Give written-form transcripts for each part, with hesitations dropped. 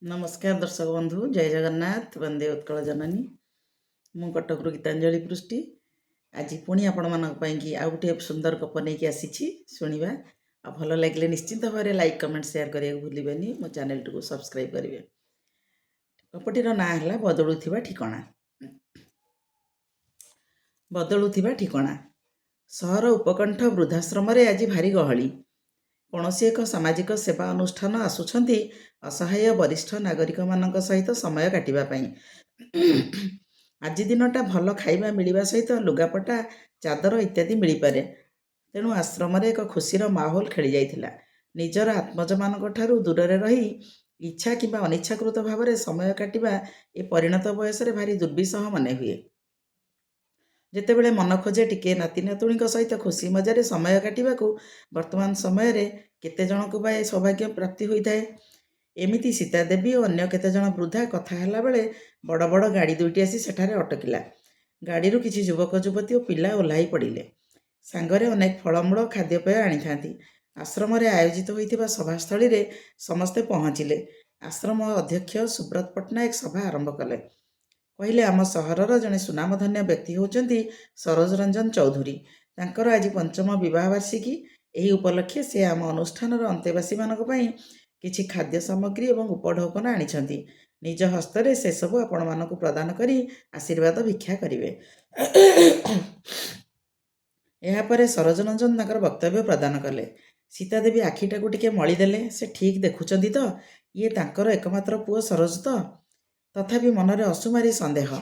नमस्कार दर्शक बंधु जय जगन्नाथ वंदे उत्कल जननी मु कटकरू गीतांजलि पृष्टि आज पुणी आपण मानी आउ गोटे सुंदर गप नहीं आसी शुणा आ भल लगे निश्चिंत भाव लाइक कमेंट शेयर करने भूलें मो चैनल टी सब्सक्राइब करेंगे। गपटीर ना है बदलुवा ठिकणा। बदलुवा ठिकणा सहर उपकंठ वृद्धाश्रम आज भारी गहली। कौन एक सामाजिक सेवा अनुष्ठान आसुछंती असहाय वरिष्ठ नागरिक मान सहित समय काटापी। आज दिनटा भल खाइबा मिलवा सहित लुगापटा चादर इत्यादि मिल पारे। तेणु आश्रम एक खुशीर माहौल खेली जाइथिला। निजर आत्मज मान दूर रही इच्छा किंबा अनिच्छाकृत भाव में समय काटिबा ए परिणत बयस भारी दुर्विसह मन हुए। जेतेबेले मन खोजे टिके नाती नातुणी सहित खुशी मजार समय काटिबाकू वर्तमान समय रे केते जनकू बा सौभाग्य प्राप्ति होता है। एमिति सीता देवी और अन्य केते जन वृद्धा कथा ହେଲା बेले बड़ बड़ गाड़ी दुईटी आसी सेठारे अटकिला। गाड़ीरू किछि युवक युवती और पिला ओह्लाई पड़िले। सांगरे अनेक फलमूल खाद्यपेय आनी थांती। आश्रम रे आयोजित होइथिबा सभास्थली रे समस्ते पहुँचिले। आश्रम अध्यक्ष सुब्रत पट्टनायक सभा आरंभ कले। कहले आम सहरर जड़े सुनामधन्य व्यक्ति होचंती सरोज रंजन चौधरी। तांकर आज पंचम विवाह वार्षिकी। एही उपलक्षे से आम अनुष्ठान अंतेवासी मानक पई किछि खाद्य सामग्री एवं उपढौकन आनिछंती। निज हस्तरे से सबु आपण मानकु प्रदान करी आशीर्वाद भिक्षा करिवे। एहापरे सरोज रंजन तांकर वक्तव्य प्रदान कले। सीता देवी आखिटाकू टिके मळीदेले। से ठीक देखुचंती तो ये तांकर एकमात्र पुओ सरोज तो। तथापि मनरे असुमारी सन्देह।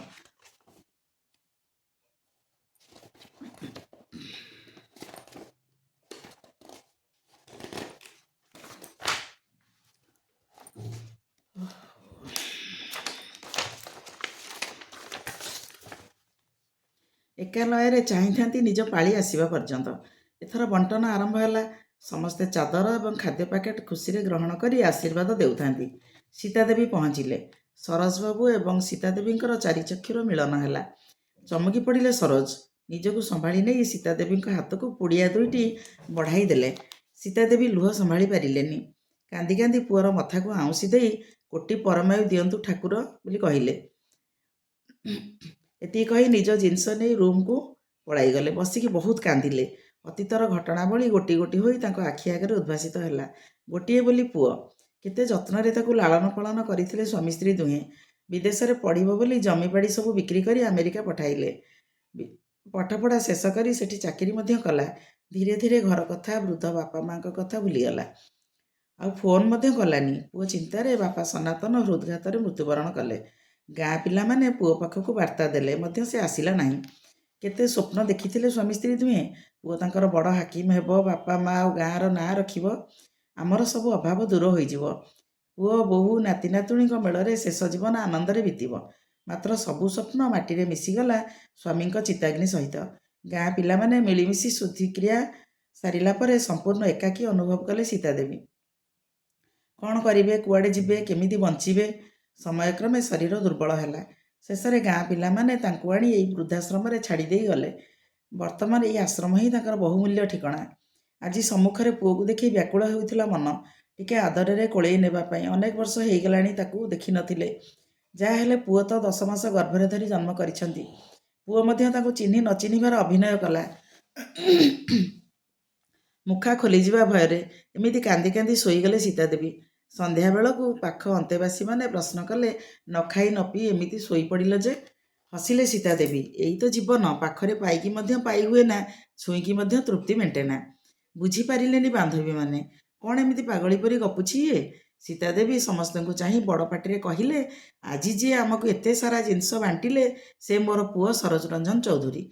एकालय चाहती निज पाली आसवा पर्यंत। एथर बंटन आरंभ है। समस्ते चादर और खाद्य पैकेट खुशी ग्रहण कर आशीर्वाद देउथांती। सीता देवी पहुँचिले। सरोज बाबू एवं सीता देवी चारिचक्षुर मिलन है। चमकी पड़े सरोज। निजक संभाली नहीं सीता देवी हाथ को पुड़िया दुईटी बढ़ाई देले। सीता देवी लुह संभाली पारिलेनी। कांदी कांदी पुअर मथा को आउंसी दे कोटी परमायु दियंतु ठाकुर बोली कहिले। एति कही निज जिनस नहीं रूम को पड़ाई गले। बसिकी बहुत कांदिले। अतीतर घटनावली गोटी गोटी होई तांको आखि आगे उद्भासित है। गोटे बोली पुओ केते जत्न ताकू लालन पालन करथिले स्वामी स्त्री दुहे। विदेश में पढ़िबो बोली जमीबाड़ी सब बिक्री करी अमेरिका पठाइले। पाठपढ़ा शेष करी सेठी चाकरी मध्य कला। धीरे धीरे घर कथा वृद्ध बापा माँ कथा भूलीगला। आ फोन मध्य कलानी। पुओ चिंतार बापा सनातन हृदघात मृत्युवरण कले। गाँ पिला माने पुओ पाखक वार्ता देले मध्य से आसिला नहीं। केते स्वप्न देखिथिले स्वामी स्त्री दुहे। पुओ तांकर बड़ हाकिम हेबो, बापा माँ और गाँर ना रखिबो, आमर सब अभाव दूर होइजिवो। पुओ बोहू नाती नातुणी मेल शेष जीवन आनंदरे बीतिबो। मात्र सबु स्वप्न माटी मिशीगला स्वामी चिताग्नि सहित। गाँ पिला माने मिलिमिशी शुद्धिक्रिया सारिला परे संपूर्ण एकाकी अनुभव कले सीता देवी। कौन करिवे, कुआडे जिबे, केमिति बंचिबे। समयक्रमे शरीर दुर्बल है। शेष में गाँ पिला माने तांकु आनी एई वृद्धाश्रम रे छाड़ी देई गले। वर्तमान यही आश्रम ही तांकर बहुमूल्य ठिकणा। आज सम्मुखरे पुओ को देखि व्याकुल होइथिला मन। टिके आदर कोड़े नेबापाई अनेक वर्ष हो गलानी ताकू देखि नथिले। जहा हेले पुओ तो 10 मास गर्भरे धरी जन्म करिसंती। पुओ मध्य ताकू चिन्हि न चिन्हिबार अभिनय कला। मुखा खोलीजिबा भୟରେ एमिति कांदी कांदी शोईगले सीता देवी। संध्या बेलू पाख अंतेवासी माने प्रश्न कले न खाई न पी एमिति शोई पड़िल जे। हसिले सीता देवी। यही तो जीवन, पाखरे पाइकी मध्य पाई हुए ना, छुईकी मध्य तृप्ति मेटेना। बुझी पारिलेनी बांधवी माने कौन एमिति पागली परी गपुछि ये। सीता देवी समस्त को चाही बड़ पाटिरे कहिले आज जी आमको एते सारा जिनस बांटिले से मोर पुओ सरोज रंजन चौधरी।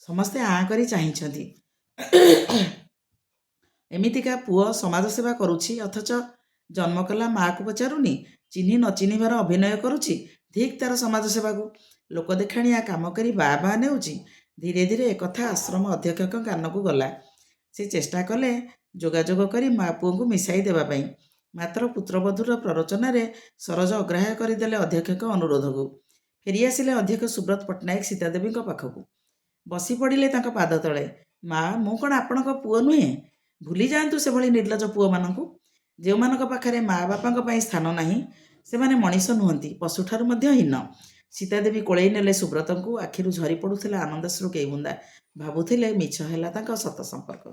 समस्ते आँ करी चाहिछंती। एमितिका पुओ समाज सेवा करुछि अथच जन्म कला माँ को पचारुनी। चिन्हि न चिन्हिबार अभिनय करुछि। ठीक तार समाज सेवा को लोक देखाणिया काम करी बा नेउछि। धीरे धीरे एक कथा आश्रम अध्यक्ष कान को गला। से चेष्टा कले जोगाजोग करी माँ पुओ को मिसाई देबा पई। मात्र पुत्रवधूर प्ररोचन सरोज अग्राह्य करदेले अध्यक्ष अनुरोध को। फेरी आसिले अध्यक्ष सुब्रत पट्टनायक सीता देवी पाखक। बसी पड़िले तांको पाद तले। माँ मु कौन आपणक पुओ नुहे? भूली जातु से भली निर्लज पुओ मानकू जो मानक पाखरे माँ बापा स्थान नहीं। ସେମାନେ ମଣିଷ ନୁହନ୍ତି, ପଶୁଠାରୁ ମଧ୍ୟ ହୀନ। ସୀତାଦେବୀ କୋଳେଇ ନେଲେ ସୁବ୍ରତଙ୍କୁ। ଆଖିରୁ ଝରି ପଡ଼ୁଥିଲା ଆନନ୍ଦଶ୍ରୁ କେଇ ବୁନ୍ଦା। ଭାବୁଥିଲେ ମିଛ ହେଲା ତାଙ୍କ ସତ ସମ୍ପର୍କ।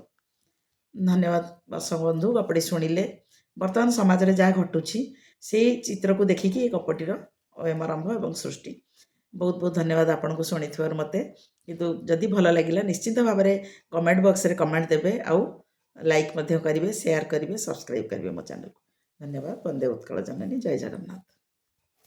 ଧନ୍ୟବାଦ ଦର୍ଶକ ବନ୍ଧୁ, ଗପଟି ଶୁଣିଲେ। ବର୍ତ୍ତମାନ ସମାଜରେ ଯାହା ଘଟୁଛି ସେଇ ଚିତ୍ରକୁ ଦେଖିକି ଏ ଗପଟିର ଅୟମାରମ୍ଭ ଏବଂ ସୃଷ୍ଟି। ବହୁତ ବହୁତ ଧନ୍ୟବାଦ ଆପଣଙ୍କୁ ଶୁଣିଥିବାରୁ ମୋତେ। କିନ୍ତୁ ଯଦି ଭଲ ଲାଗିଲା ନିଶ୍ଚିନ୍ତ ଭାବରେ କମେଣ୍ଟ ବକ୍ସରେ କମେଣ୍ଟ ଦେବେ, ଆଉ ଲାଇକ୍ ମଧ୍ୟ କରିବେ, ସେୟାର କରିବେ, ସବସ୍କ୍ରାଇବ୍ କରିବେ ମୋ ଚ୍ୟାନେଲକୁ। ଧନ୍ୟବାଦ। ବନ୍ଦେ ଉତ୍କଳ ଜନନୀ। ଜୟ ଜଗନ୍ନାଥ।